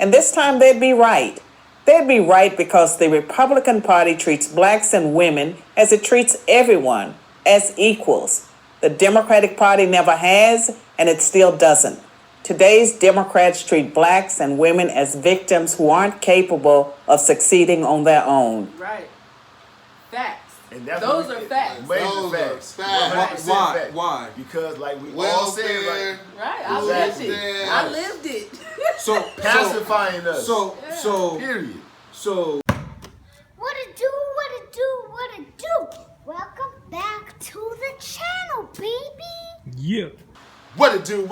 And this time they'd be right. They'd be right because the Republican Party treats blacks and women as it treats everyone, as equals. The Democratic Party never has, and it still doesn't. Today's Democrats treat blacks and women as victims who aren't capable of succeeding on their own. Right. Facts. And that's Those are facts. Major facts. Why? Because like we all said, right? Right. I lived it. I lived it. So pacifying us. So period. So what it do? Welcome back to the channel, baby. yeah. What it do,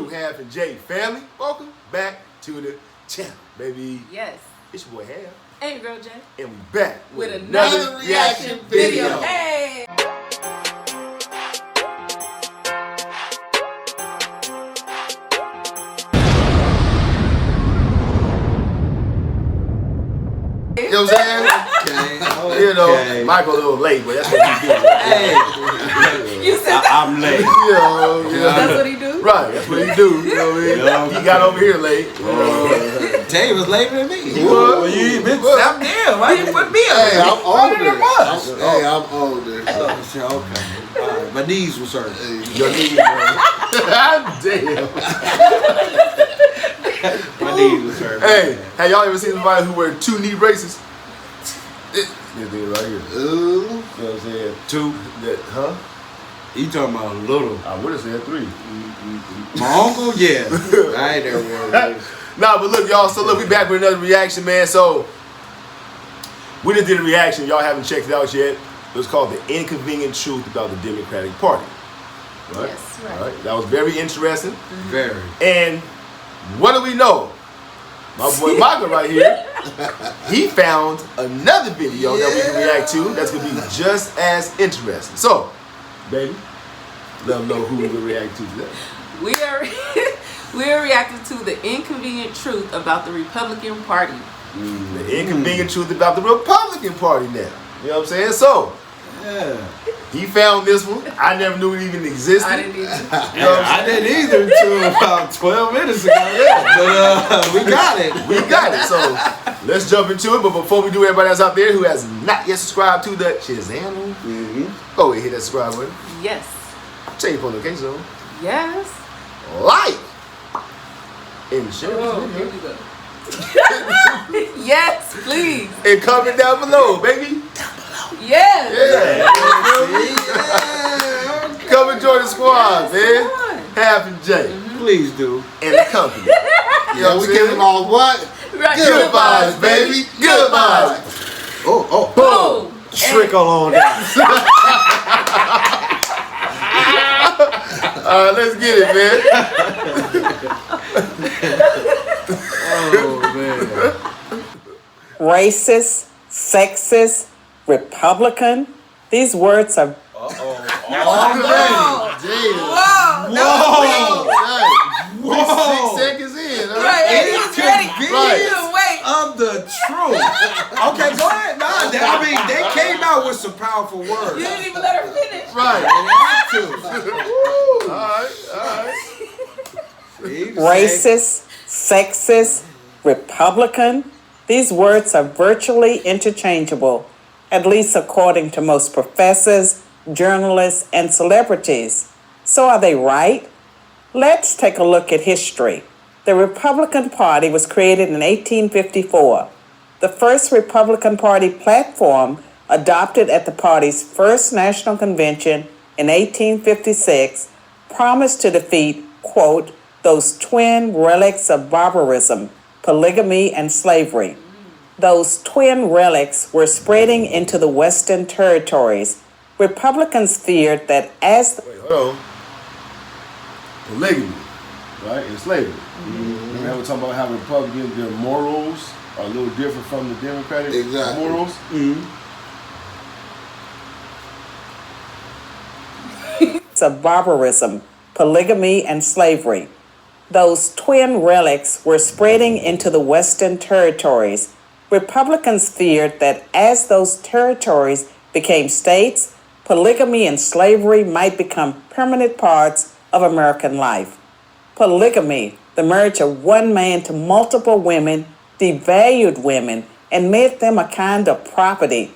Half and J family. Welcome back to the channel, baby. Yes. It's your boy Half. And girl J. And we back with another reaction video. Hey! You know what I'm saying? Okay. You know, Michael a little late, but that's what he do. Hey. You said I'm late. That's what he do? Right, that's what he do. You know what I mean? He got over here late. Jay was later than me. He was. Well, you been stop there. Why you put me up? Hey, I'm older. Hey, I'm older. Okay. All right. My knees was hurting. Your knees, man. Damn. My knees was hurting. Hey, have y'all ever seen somebody who wear 2 knee braces? This thing right here. You know what I'm saying? 2. That, huh? You talking about little? I would have said 3. My uncle, yeah. I ain't never worried. Nah, but look, y'all. So look, we back with another reaction, man. So we just did a reaction. Y'all haven't checked it out yet. It was called "The Inconvenient Truth About the Democratic Party." Right? Yes, right. All right. That was very interesting. Very. And what do we know? My boy Michael right here, he found another video that we can react to that's gonna be just as interesting. So, baby, let them know who we're gonna react to today. We are reacting to the inconvenient truth about the Republican Party. The inconvenient truth about the Republican Party now. You know what I'm saying? So, he found this one. I never knew it even existed. I didn't either. You know what I'm I didn't either until about 12 minutes ago. But we got it. We got it. So let's jump into it. But before we do, everybody that's out there who has not yet subscribed to the channel, go ahead, hit that subscribe button. Yes. Change your notification on. Yes. Like and share Oh, this here video. we go. Yes, please. And comment down below, baby. Yes. Yeah. Come and join the squad, man. Half and J. Please do. And the company. You know what we giving all what? Right. Good vibes, baby. Good vibes. Oh. Boom. Trickle on that. All right, let's get it, man. Oh, man. Racist, sexist, Republican. These words are Whoa. 6 seconds in. Right. He's ready. Right. Wait. Of the truth. Okay, go ahead. Nah, I mean, they came out with some powerful words. You didn't even let her finish. Right. All right. racist, sexist, Republican. These words are virtually interchangeable, at least according to most professors, journalists, and celebrities. So are they right? Let's take a look at history. The Republican Party was created in 1854. The first Republican Party platform, adopted at the party's first national convention in 1856, promised to defeat, quote, those twin relics of barbarism, polygamy, and slavery. Those twin relics were spreading into the Western territories. Republicans feared that as... Wait, hold on. Polygamy, right, and slavery. Remember how we're talking about how Republicans, their morals are a little different from the Democratic morals? of barbarism, polygamy, and slavery. Those twin relics were spreading into the Western territories. Republicans feared that as those territories became states, polygamy and slavery might become permanent parts of American life. Polygamy The marriage of one man to multiple women devalued women and made them a kind of property.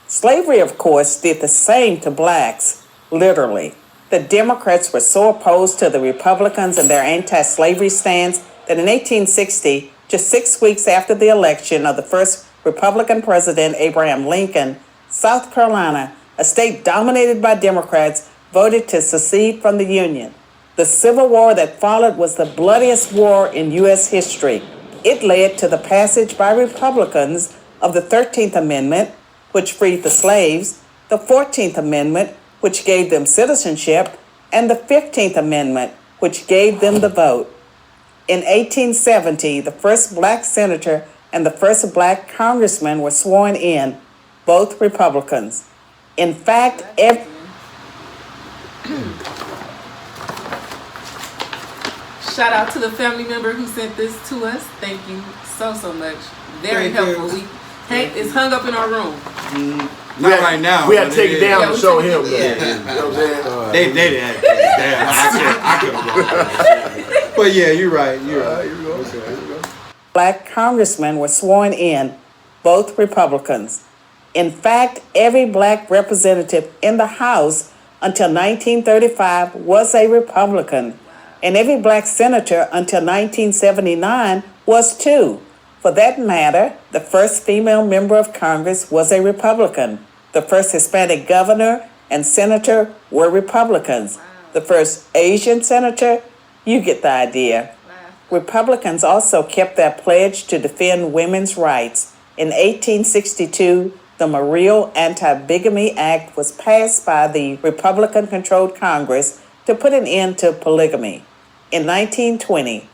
Slavery, of course, did the same to blacks, literally. The Democrats were so opposed to the Republicans and their anti-slavery stance that in 1860, just 6 weeks after the election of the first Republican president, Abraham Lincoln, South Carolina, a state dominated by Democrats, voted to secede from the Union. The Civil War that followed was the bloodiest war in U.S. history. It led to the passage by Republicans of the 13th Amendment, which freed the slaves, the 14th Amendment, which gave them citizenship, and the 15th Amendment, which gave them the vote. In 1870, the first black senator and the first black congressman were sworn in, both Republicans. In fact, Shout out to the family member who sent this to us. Thank you so much. Very helpful. It's hung up in our room. Not right now. We had to take it down to show him. Yeah. You know what I'm saying? They didn't take it down. I couldn't. But yeah, you're right. You're right. Here we go. Okay, here we go. black congressmen were sworn in, both Republicans. In fact, every black representative in the House until 1935 was a Republican, and every black senator until 1979 was too. For that matter, the first female member of Congress was a Republican. The first Hispanic governor and senator were Republicans. The first Asian senator, you get the idea. Republicans also kept their pledge to defend women's rights. In 1862, the Morrill Anti-Bigamy Act was passed by the Republican-controlled Congress to put an end to polygamy. In 1920,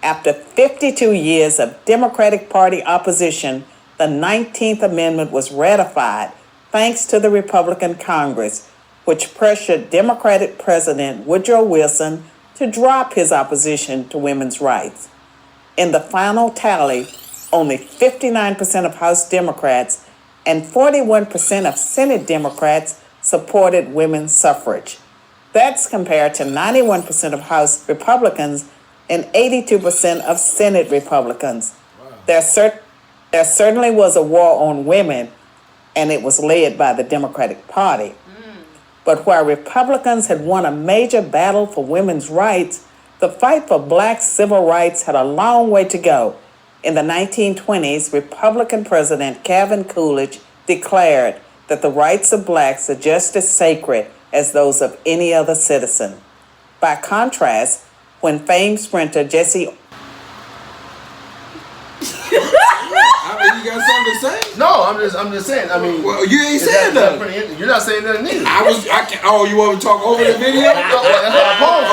after 52 years of Democratic Party opposition, the 19th Amendment was ratified thanks to the Republican Congress, which pressured Democratic President Woodrow Wilson to drop his opposition to women's rights. In the final tally, only 59% of House Democrats and 41% of Senate Democrats supported women's suffrage. That's compared to 91% of House Republicans and 82% of Senate Republicans. Wow. There certainly was a war on women, and it was led by the Democratic Party. But where Republicans had won a major battle for women's rights, the fight for black civil rights had a long way to go. In the 1920s, Republican President Calvin Coolidge declared that the rights of blacks are just as sacred as those of any other citizen. By contrast, when famed sprinter Jesse... I mean, you got something to say? No, I'm just saying. I mean, well, you ain't saying nothing. You're not saying nothing either. Oh, you want to talk over the video?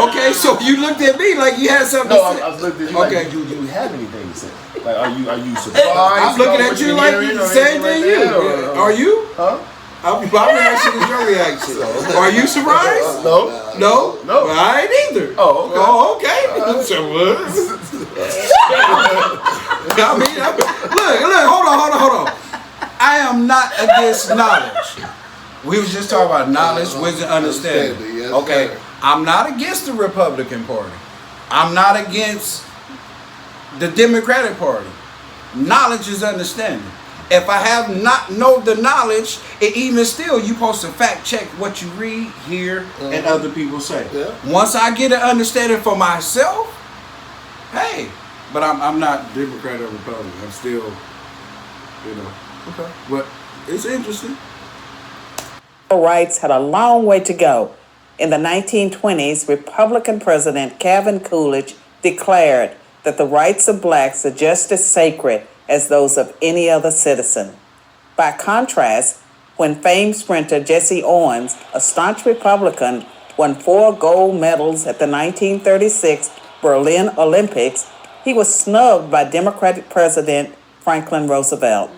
Okay, so you looked at me like you had something to say. No, I was looking at you okay. like, do you have anything to say? Like, are you surprised? I'm looking at you like the same thing you. Are you? Huh? My reaction is your reaction. Are you surprised? No. No? No. Well, I ain't either. Oh, okay. So what? I mean, look, hold on. I am not against knowledge. We was just talking about knowledge, wisdom, understanding. Yes, okay, sir. I'm not against the Republican Party. I'm not against the Democratic Party. Knowledge is understanding. If I have not know the knowledge, and even still, you supposed to fact check what you read, hear, and other people say. Yeah. Once I get an understanding for myself, hey, but I'm not Democrat or Republican. I'm still, Okay. But it's interesting. rights had a long way to go. In the 1920s, Republican President Calvin Coolidge declared that the rights of blacks are just as sacred as those of any other citizen. By contrast, when famed sprinter Jesse Owens, a staunch Republican, won 4 gold medals at the 1936 Berlin Olympics, he was snubbed by Democratic President Franklin Roosevelt.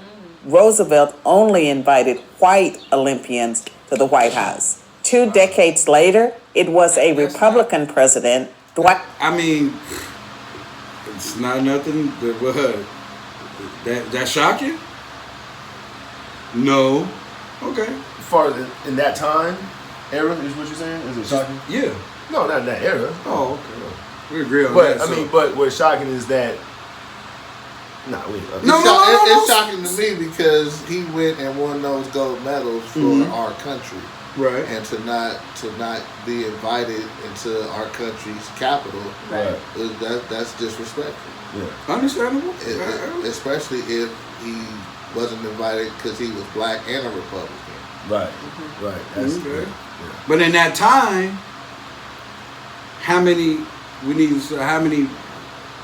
Roosevelt only invited white Olympians to the White House. 2 decades later, it was a Republican president, Dwight. I mean, it's not nothing that shock you? No. Okay. As far as in that time era, is what you're saying? Is it shocking? Yeah. No, not in that era. Oh, okay. We agree on But that. I mean, but what's shocking is that. Nah, we. It's shocking to me because he went and won those gold medals for our country, right? And to not be invited into our country's capital, Right. That's disrespectful. Yeah, understandable. Especially if he wasn't invited because he was black and a Republican. Right. Right. That's okay. Yeah. But in that time, how many?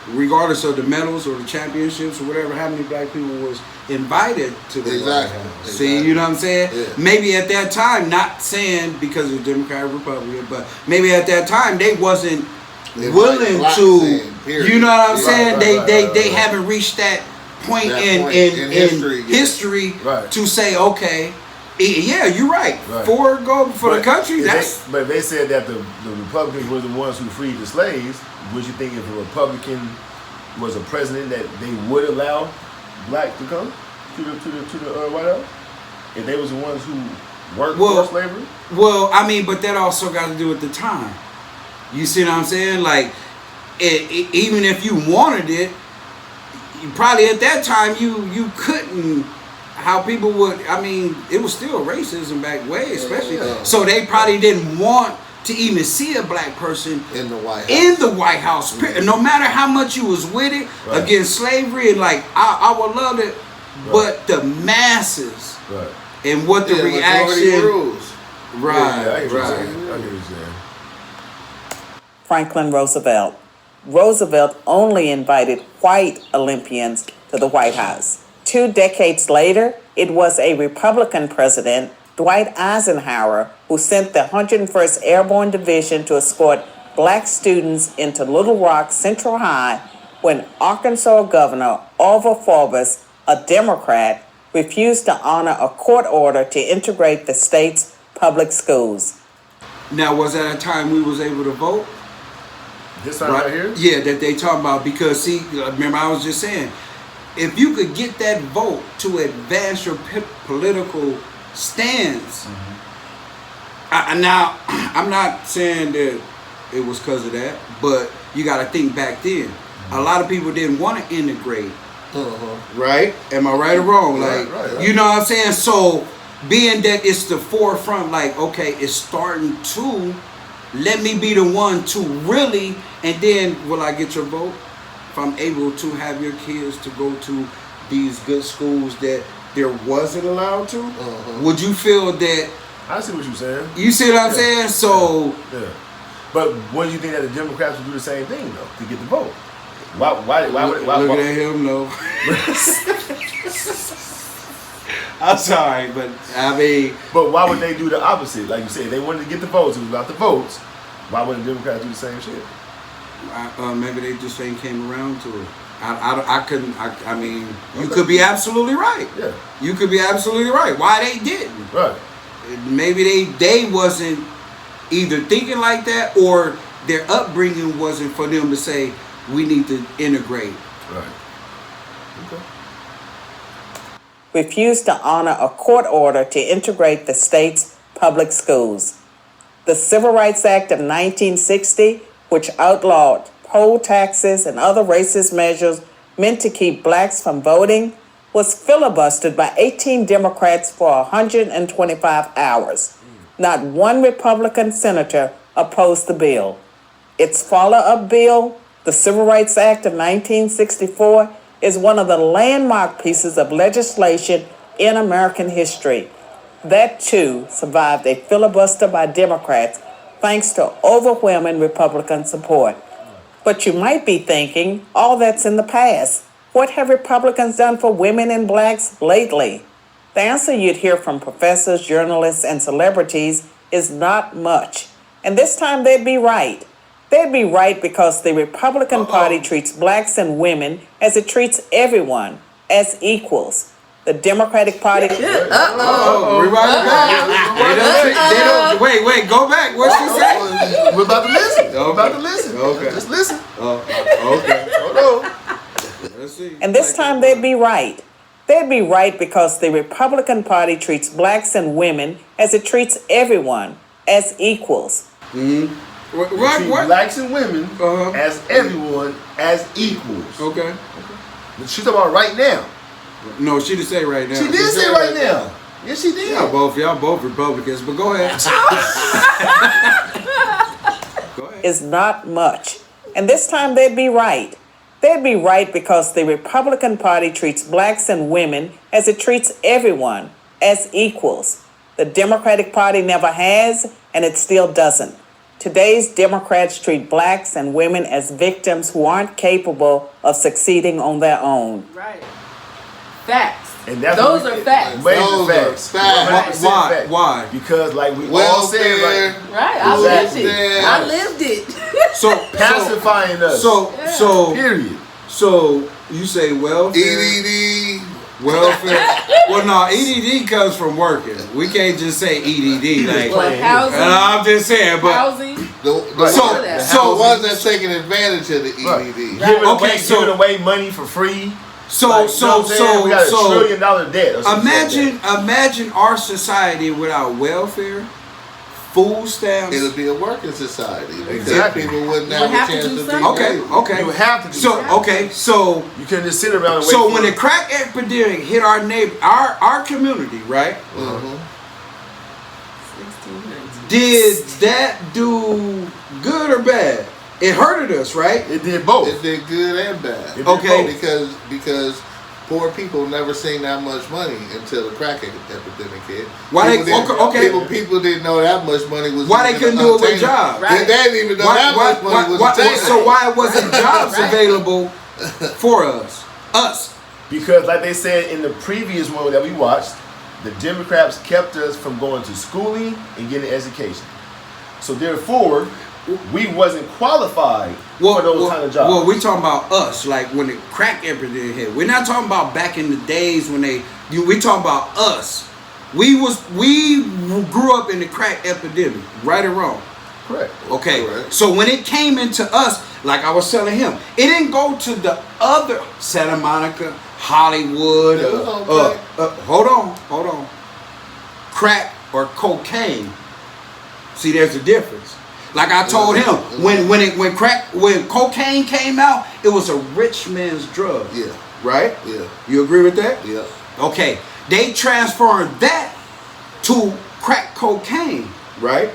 Regardless of the medals or the championships or whatever, how many black people was invited to the White House? Exactly. See, you know what I'm saying? Yeah. Maybe at that time, not saying because of Democrat or Republican, but maybe at that time they wasn't willing to. You know what I'm saying? They haven't reached that point in history right. to say, okay, yeah, you're right. For the country. But they said that the Republicans were the ones who freed the slaves. Would you think if a Republican was a president that they would allow blacks to come to the White House? If they was the ones who worked for slavery? Well, I mean, but that also got to do with the time. You see what I'm saying? Like, even if you wanted it, you probably at that time you couldn't. How people would, I mean, it was still racism back way, especially. Yeah. So they probably didn't want to even see a black person in the White House. Mm-hmm. No matter how much you was with it against slavery, and like I would love it, but the masses and what the reaction. Rules. Right. I get what you're saying. Franklin Roosevelt. Roosevelt only invited white Olympians to the White House. 2 decades later, it was a Republican president, Dwight Eisenhower, who sent the 101st Airborne Division to escort black students into Little Rock Central High when Arkansas Governor Orville Forbes, a Democrat, refused to honor a court order to integrate the state's public schools. Now, was that a time we was able to vote? This time right here? Yeah, that they talking about, because see, remember I was just saying, if you could get that vote to advance your political stance, now I'm not saying that it was because of that, but you got to think back then, a lot of people didn't want to integrate, right? Am I right or wrong? Right. You know what I'm saying? So being that it's the forefront, like, okay, it's starting to, let me be the one to really, and then will I get your vote? If I'm able to have your kids to go to these good schools that there wasn't allowed to, would you feel that? I see what you're saying. You see what I'm saying? So, but wouldn't you think that the Democrats would do the same thing though to get the vote? Why look at him, no. I'm sorry, but I mean. But why would they do the opposite? Like you said, they wanted to get the votes. It was about the votes. Why wouldn't the Democrats do the same shit? Maybe they just ain't came around to it. I mean, you could be absolutely right. Yeah. You could be absolutely right. Why they didn't? Right. Maybe they wasn't either thinking like that, or their upbringing wasn't for them to say we need to integrate. Right. Okay. Refused to honor a court order to integrate the state's public schools. The Civil Rights Act of 1960, which outlawed poll taxes and other racist measures meant to keep blacks from voting, was filibustered by 18 Democrats for 125 hours. Not one Republican senator opposed the bill. Its follow-up bill, the Civil Rights Act of 1964, is one of the landmark pieces of legislation in American history. That, too, survived a filibuster by Democrats thanks to overwhelming Republican support. But you might be thinking, all that's in the past. What have Republicans done for women and blacks lately? The answer you'd hear from professors, journalists, and celebrities is not much. And this time they'd be right. They'd be right because the Republican Party treats blacks and women as it treats everyone, as equals. The Democratic Party... Wait, go back. What she said? We're about to listen. We're about to listen. Okay. Just listen. Okay. Hold on. Let's see. And this time they'd be right. They'd be right because the Republican Party treats blacks and women as it treats everyone, as equals. Right, treat what? blacks and women Uh-huh. as everyone as equals. Okay. She's talking about right now. No, she didn't say right now. She did say right now. Yes, she did. Y'all both Republicans, but go ahead. Go ahead. Is not much. And this time they'd be right. They'd be right because the Republican Party treats blacks and women as it treats everyone, as equals. The Democratic Party never has, and it still doesn't. Today's Democrats treat blacks and women as victims who aren't capable of succeeding on their own. Right. Facts. And that's Those what are we- facts. Major Those are facts. facts. 100% Why? facts. Why? Because like we all said, Welfare. Right. I lived Exactly. it. I lived it. So pacifying us. So period. So you say welfare, EDD. welfare. Well, no, EDD comes from working. We can't just say EDD. Like, Well, housing. I'm just saying, but Housing. The ones that's taking advantage of the EDD. Giving away money for free. so Like, you know what I'm saying? We got $1 trillion debt. Or something like that. Imagine our society without welfare, food stamps. It'll be a working society. Exactly. People wouldn't You have have a to chance do to be something. Okay, great. okay. You have to do So something. okay, so You couldn't just sit around and wait so for when it. the crack epidemic hit our neighbor, our community, right? Mhm. Did that do good or bad? It hurted us, right? It did both. It did good and bad. It did Okay. both. Because poor people never seen that much money until the crack epidemic hit. Why People they didn't- okay? People didn't know that much money was. Why they even couldn't do it with attainable. jobs? Right. They didn't even know that much money was attainable. So why wasn't jobs Right. available for us? Us. Because like they said in the previous one that we watched, the Democrats kept us from going to schooling and getting education. So therefore, we wasn't qualified for those kind of jobs. Well, we talking about us, like when the crack epidemic hit. We're not talking about back in the days when we talking about us. We grew up in the crack epidemic, right or wrong? Correct. Okay, Correct. so when it came into us, like I was telling him, it didn't go to the other Santa Monica, Hollywood. It was on Hold on. Crack or cocaine. See, there's a difference. Like I told him, when cocaine came out, it was a rich man's drug. Yeah. Right? Yeah. You agree with that? Yeah. Okay. They transferred that to crack cocaine, right?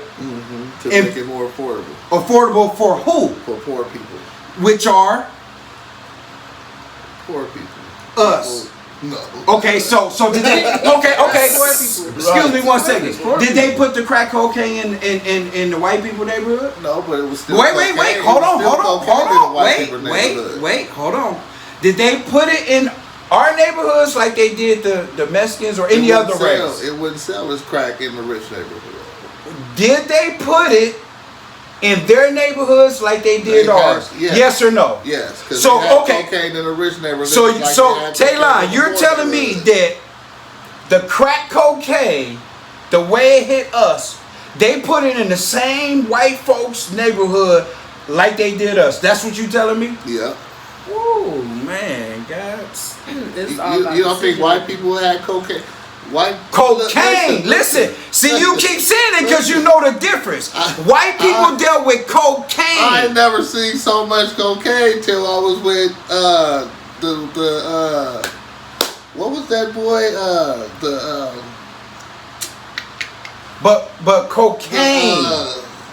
To And- make it more affordable Affordable for who? for poor people. Which are Poor people. us. No. Okay, so did they? Okay. Poor people. Excuse me one second. Poor Did they put the crack cocaine in the white people neighborhood? No, but it was still. Wait. cocaine. Hold It was still cocaine in the on. white people neighborhood. Wait. Hold on. Did they put it in our neighborhoods like they did the Mexicans or any other race? It wouldn't sell as crack in the rich neighborhood. Did they put it in their neighborhoods like they did They ours? have, yes. Yes or no? Yes, because So, they had okay. cocaine in the rich neighborhood. So like they had cocaine Taylor, in the you're poor telling me neighborhood. that the crack cocaine, the way it hit us, they put it in the same white folks' neighborhood like they did us. That's what you telling me? Yeah. Oh man, guys. It's all about You don't think decision. white people had cocaine? White Cocaine. Listen. See, you keep saying it because you know the difference. White people dealt with cocaine. I ain't never seen so much cocaine till I was with what was that boy? But cocaine.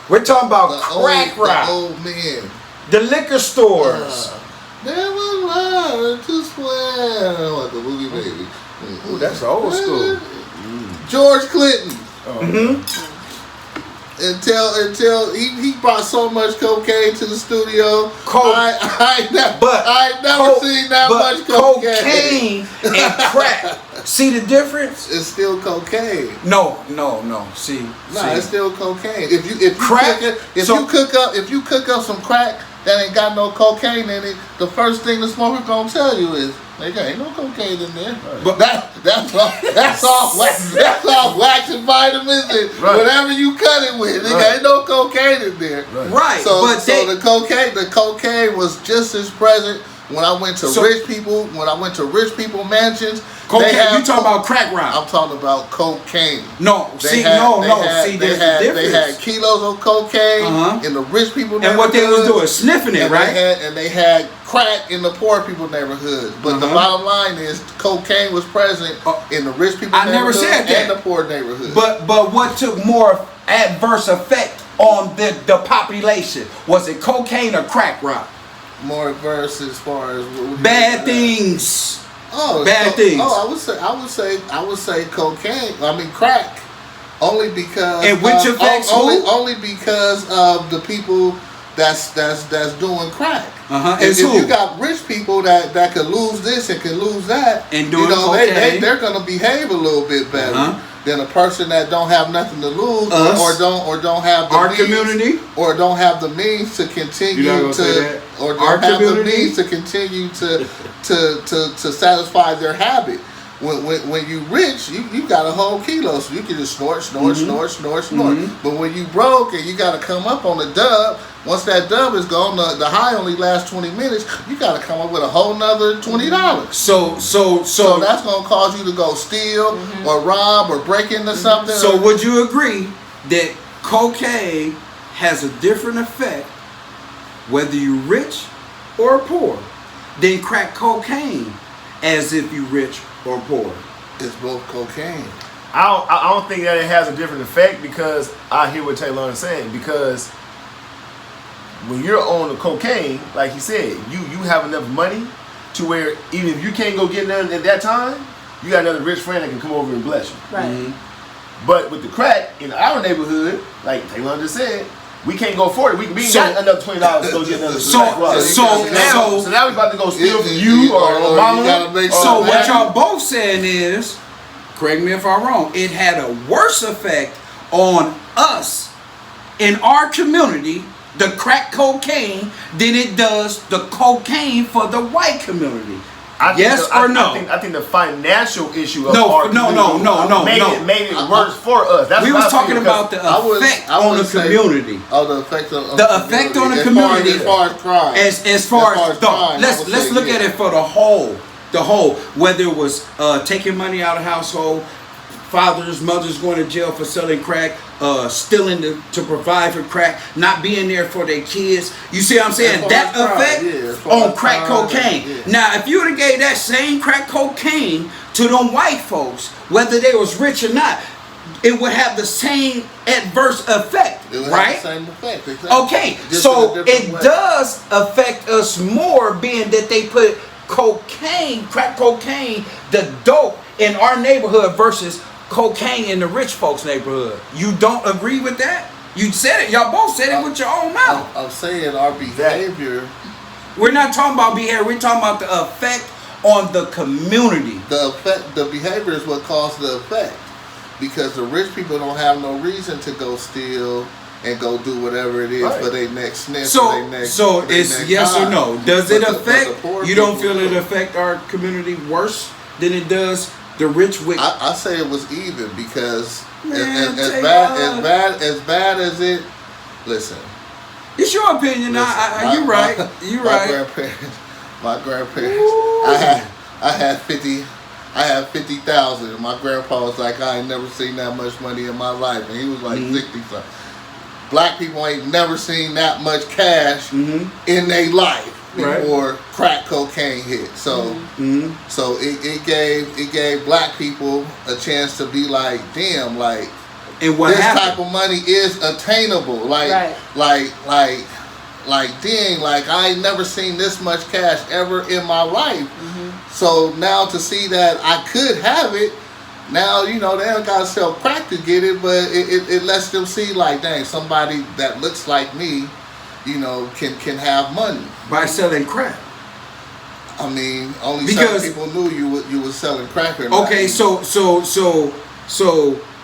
We're talking about crack The rock. old man. The liquor stores. There was love to swear. Like the movie baby. Ooh, that's old school. George Clinton. Until he brought so much cocaine to the studio. I ain't never seen that much cocaine. And crack. See the difference? It's still cocaine. No. See. It's still cocaine. If you Crack? if you cook up some crack that ain't got no cocaine in it, the first thing the smoker gonna tell you is, "Nigga, ain't no cocaine in there." But that's all wax and vitamins and whatever you cut it with. Nigga, ain't no cocaine in there. Right. So but the cocaine was just as present when I went to rich people mansions, cocaine. You talking about crack rock? I'm talking about cocaine. No, They there's a They difference. had kilos of cocaine in the rich people neighborhoods. And what they was doing, sniffing it, right? They had crack in the poor people neighborhoods. But the bottom line is, cocaine was present in the rich people neighborhoods and the poor neighborhoods. But what took more adverse effect on the population? Was it cocaine or crack rock? More adverse as far as bad things. Bad things. I would say cocaine. I mean crack. Only because and which affects only because of the people that's doing crack. If you got rich people that could lose this and can lose that, and doing cocaine, they're gonna behave a little bit better than a person that don't have nothing to lose or don't have the means, community, or don't have the means to continue to satisfy their habit. When you rich, you got a whole kilo, so you can just snort. But when you broke and you got to come up on the dub, once that dub is gone, the high only lasts 20 minutes. You got to come up with a whole nother $20. So that's gonna cause you to go steal or rob or break into something. So would you agree that cocaine has a different effect whether you're rich or poor than crack cocaine, as if you rich or poor? It's both cocaine. I don't think that it has a different effect, because I hear what Taylor is saying. Because when you're on the cocaine, like he said, you have enough money to where even if you can't go get none at that time, you got another rich friend that can come over and bless you. Right. But with the crack in our neighborhood, like Taylor just said, we can't go for it. We got another $20 to go get another crack. So now we about to go steal from you or mama. So what y'all both saying is, correct me if I'm wrong, it had a worse effect on us in our community, the crack cocaine, than it does the cocaine for the white community. Yes or no? I think the financial issue of no, made it worse for us. That's we was talking about the effect on the community. The effect on the community. As far as crime. As far as crime, let's look at it for the whole. Whether it was taking money out of household, fathers, mothers going to jail for selling crack, stealing to provide for crack, not being there for their kids. You see what I'm saying? That effect on crack cocaine. Yeah. Now, if you would have gave that same crack cocaine to them white folks, whether they was rich or not, it would have the same adverse effect, right? Have the same effect. Exactly. Okay, so it does affect us more, being that they put crack cocaine, the dope in our neighborhood versus cocaine in the rich folks' neighborhood. You don't agree with that? You said it. Y'all both said it with your own mouth. I'm saying our behavior. We're not talking about behavior. We're talking about the effect on the community. The behavior is what caused the effect, because the rich people don't have no reason to go steal and go do whatever it is for their next sniff. So it's yes or no. Does it affect? You don't feel it affect our community worse than it does the rich with? I say it was even, because as bad as it. Listen, it's your opinion. You're right. My grandparents. I had 50,000, and my grandpa was like, I ain't never seen that much money in my life, and he was like 60 something. Black people ain't never seen that much cash in their life before crack cocaine hit. So so it gave black people a chance to be like, damn, like, and what this happened? type of money is attainable. Like dang, like I ain't never seen this much cash ever in my life. So now to see that I could have it, now, you know, they don't gotta sell crack to get it, but it lets them see, like, dang, somebody that looks like me, you know, can have money by selling crack. I mean, only some people knew you was selling crack. Okay, so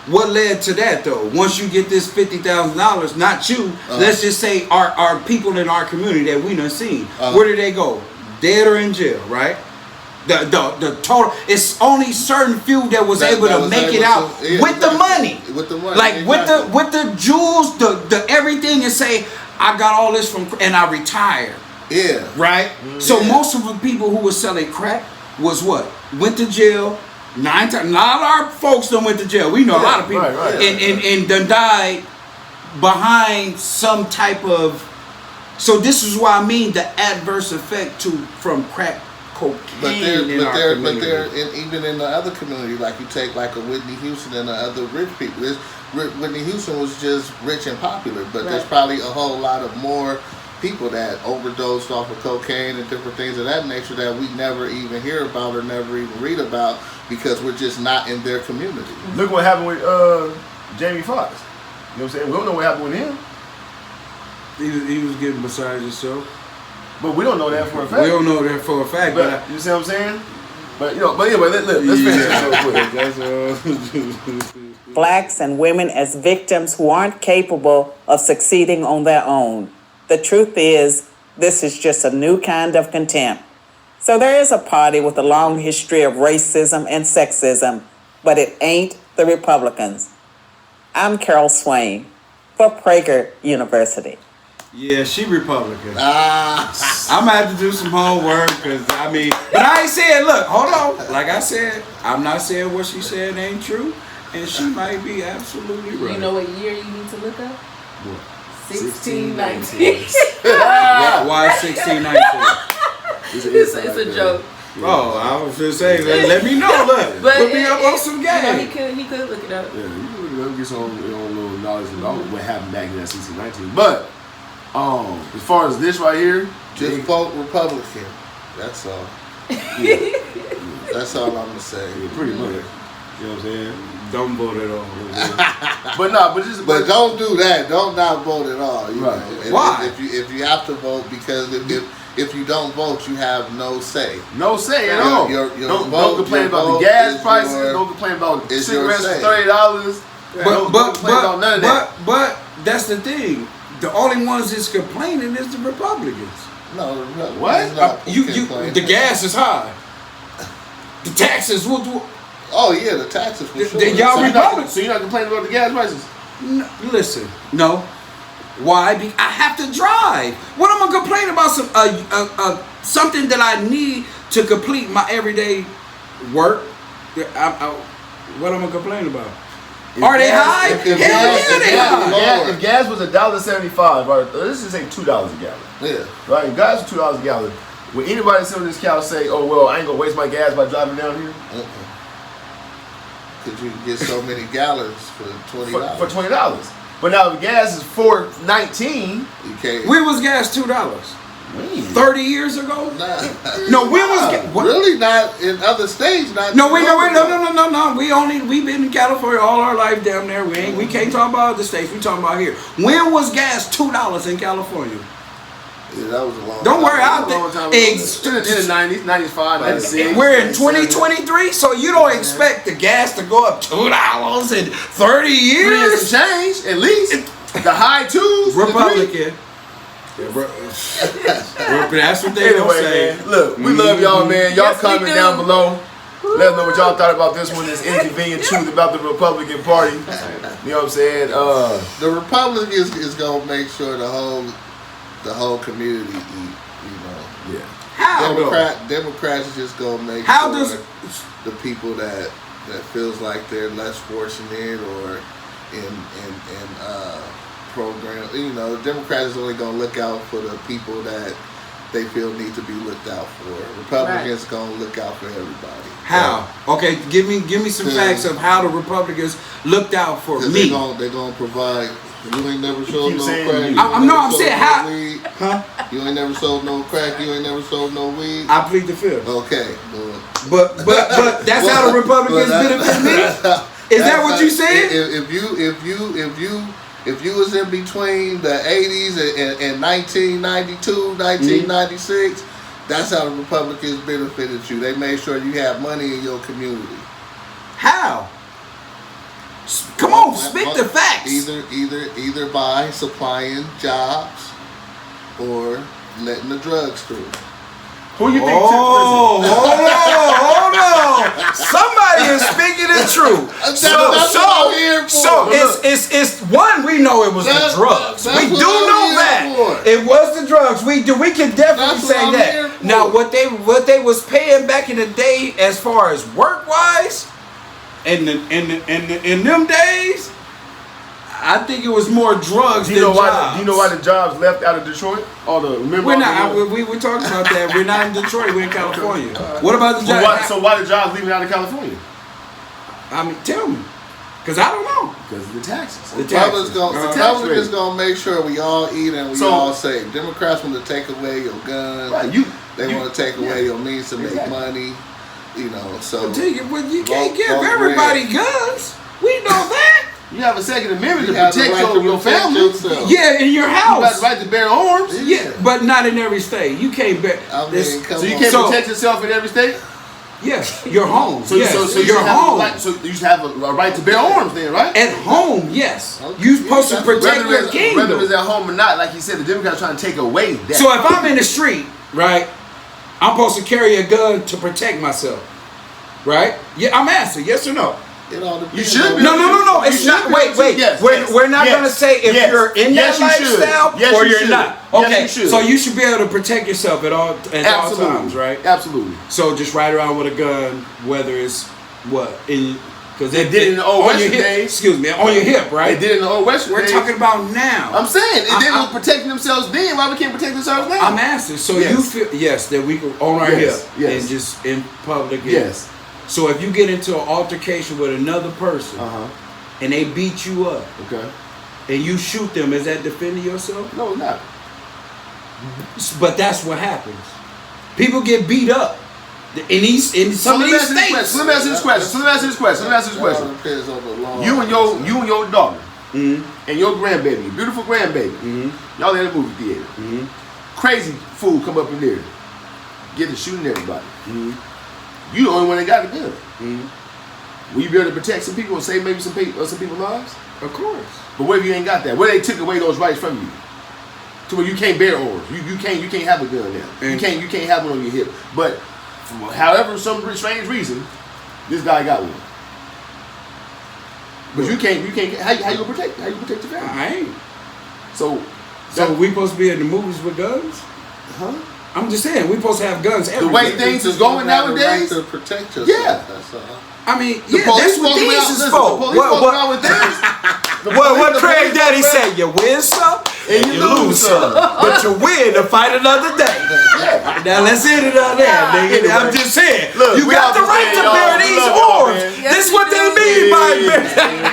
what led to that though? Once you get this $50,000, not you, let's just say our people in our community that we done seen, where do they go? Dead or in jail, right? The total, it's only certain few that was able to make it out with the money. With the money. Like with the jewels, the everything, and say, I got all this from and I retired. Yeah. Right? So most of the people who were selling crack was what? Went to jail 9 times. A lot of our folks done went to jail. We know a lot of people. Right. And done died behind some type of. So this is why I mean the adverse effect from crack cocaine But in our community. even in the other community, like you take like a Whitney Houston and the other rich people. Whitney Houston was just rich and popular, but there's probably a whole lot of more people that overdosed off of cocaine and different things of that nature that we never even hear about or never even read about because we're just not in their community. Look what happened with Jamie Foxx. You know what I'm saying? We don't know what happened with him. He was getting beside himself. But we don't know that for a fact. We don't know that for a fact. But you see what I'm saying? But anyway, let's finish this real quick. Blacks and women as victims who aren't capable of succeeding on their own. The truth is, this is just a new kind of contempt. So there is a party with a long history of racism and sexism, but it ain't the Republicans. I'm Carol Swain for Prager University. Yeah, she Republican. I'm gonna have to do some homework because but I ain't saying. Look, hold on. Like I said, I'm not saying what she said ain't true, and she might be absolutely right. You know what year you need to look up? What? 1619. Why 1619? It's a joke. Oh, I was just saying. Let me know. Look, put me up on some game. He could look it up. Yeah, you can get some little knowledge about what happened back in that 1619. But as far as this right here, Just vote Republican. That's all. yeah. That's all I'm gonna say. Yeah, pretty much. You know what I'm saying? Don't vote at all. But But don't do that. Don't not vote at all. You Right. know. Why? If you have to vote, because if you don't vote, you have no say. no say at all. Don't complain about the gas prices. Don't complain about cigarettes for $30. Don't complain about none of that. But that's the thing. The only ones that's complaining is the Republicans. No, What? The gas is high. The taxes. Oh yeah, the taxes for sure. Y'all Republicans. So you're not complaining about the gas prices? No, listen, no. Why? I have to drive. What am I gonna complain about? Something that I need to complete my everyday work. What am I complaining about? Are they high? Hell yeah, they high. If gas was $1.75, right? Let's just say $2 a gallon. Yeah. Right? If gas was $2 a gallon, would anybody sitting on this couch say, "Oh well, I ain't gonna waste my gas by driving down here"? Because you can get so many gallons for $20. For $20. But now if gas is $4.19, You can't. When was gas $2? 30 years ago? Nah. No, when was Really not in other states. Not No. too long ago. We've been in California all our life down there. We can't talk about other states. We talking about here. When was gas $2 in California? Yeah, that was a long. Don't worry, in the 90s, 95, 96. We're in 2023, so you don't expect the gas to go up $2 in 30 years. Some change, at least. The high twos. Republican. That's what they gonna say. Man, look, we love y'all, man. Y'all Yes, we comment do. down below. Let us know what y'all thought about this one. This inconvenient truth about the Republican Party. You know what I'm saying? The Republicans is gonna make sure the whole community eat. You know. Yeah. How? Democrats is just gonna make How sure does the people that feels like they're less fortunate or in program, you know, Democrats is only gonna look out for the people that they feel need to be looked out for. Republicans gonna look out for everybody. How? Okay, give me some facts of how the Republicans looked out for me. They're gonna provide. You ain't never sold no saying crack. you. I'm saying how. Weed. Huh? You ain't never sold no crack. You ain't never sold no weed. I plead the fifth. Okay, good. But that's how the Republicans benefit me. Is that what you said? If you was in between the 80s and 1992, 1996, that's how the Republicans benefited you. They made sure you had money in your community. How? Come on, spit the facts. Either by supplying jobs or letting the drugs through. Who you think? Hold on. Somebody is speaking the truth. That's what I'm here for. So it's one, we know it was the drugs. That's We do what I'm know here that. for. It was the drugs. We can definitely That's say what I'm here that. for. Now, what they was paying back in the day, as far as work wise, in them days, I think it was more drugs Do you than know why? jobs. Do you know why the jobs left out of Detroit? All the remember. We're all not. the- We were talking about that. We're not in Detroit. We're in California. What about the So jobs? why the jobs leaving out of California? I mean, tell me, because I don't know. Because of the taxes. The Republicans taxes. Republicans gonna make sure we all eat and we So- all safe. Democrats want to take away your guns. Right, They want to take away your means to make Exactly. money. You know, so But you can't give vote everybody red. guns. We know that. You have a Second Amendment to You have the protect right to your protect family. yourself. Yeah, in your You got house. the right to bear arms. Yeah, but not in every state. You can't bear. I mean, this- come So you on. can't So- protect yourself in every state. Yes, your home. So, yes, so you your should have a home. right, so you should have a right to bear arms then, right? At home, yes. Okay, You're supposed to yeah, protect Whether your it's kingdom. at home or not, like you said, the Democrats are trying to take away that. So if I'm in the street, right, I'm supposed to carry a gun to protect myself, right? Yeah, I'm asking, yes or no? It all depends. You should be. No. It's You not. should Wait. be. Yes, We're not yes, gonna say if yes, you're in yes, that you should. lifestyle Yes, or you you're should. not. Yes, Okay, you should. so you should be able to protect yourself at all Absolutely. times, right? Absolutely. So just ride around with a gun, whether it's what in because They did it in the old on your Western hip. days. Excuse me, on your hip, right? They did it in the old Western We're days. talking about now. I'm saying, if they I- were protecting themselves then, why we can't protect ourselves now? I'm asking. So Yes. you feel that we can on our Yes, hip yes. and just in public. Yes. So if you get into an altercation with another person Uh-huh. and they beat you up Okay. and you shoot them, is that defending yourself? No, it's not. But that's what happens. People get beat up in some of these states. Let me ask you this question. It all depends on the law. You and your daughter Mhm. and your grandbaby, your beautiful grandbaby, Mhm. y'all in the movie theater. Mhm. Crazy fool come up in there, get to shooting everybody. Mhm. You the only one that got a gun. Mhm. Will you be able to protect some people and save maybe some people's lives? Of course. But what if you ain't got that? What if they took away those rights from you? To where you can't bear arms. You can't have a gun now. You And- can't have one on your hip. But for however some strange reason, this guy got one. But you can't how you gonna protect your family? I ain't. So So we supposed to be in the movies with guns? huh? I'm just saying we supposed to have guns The everywhere. way things is going You have the right nowadays. to protect yourself. Yeah. That's all. I mean, The yeah, police that's what walking these around- is listen, for. the police walking around with things. The What police Craig Daddy walking say? You win some And you lose some. but you win to fight another day. Yeah. Now let's hit it on there, nigga. Anyway. I'm just saying. Look, you we got out the to right say, to y'all, bear we these love y'all, arms. man. Yes, This we what they do. mean by bear.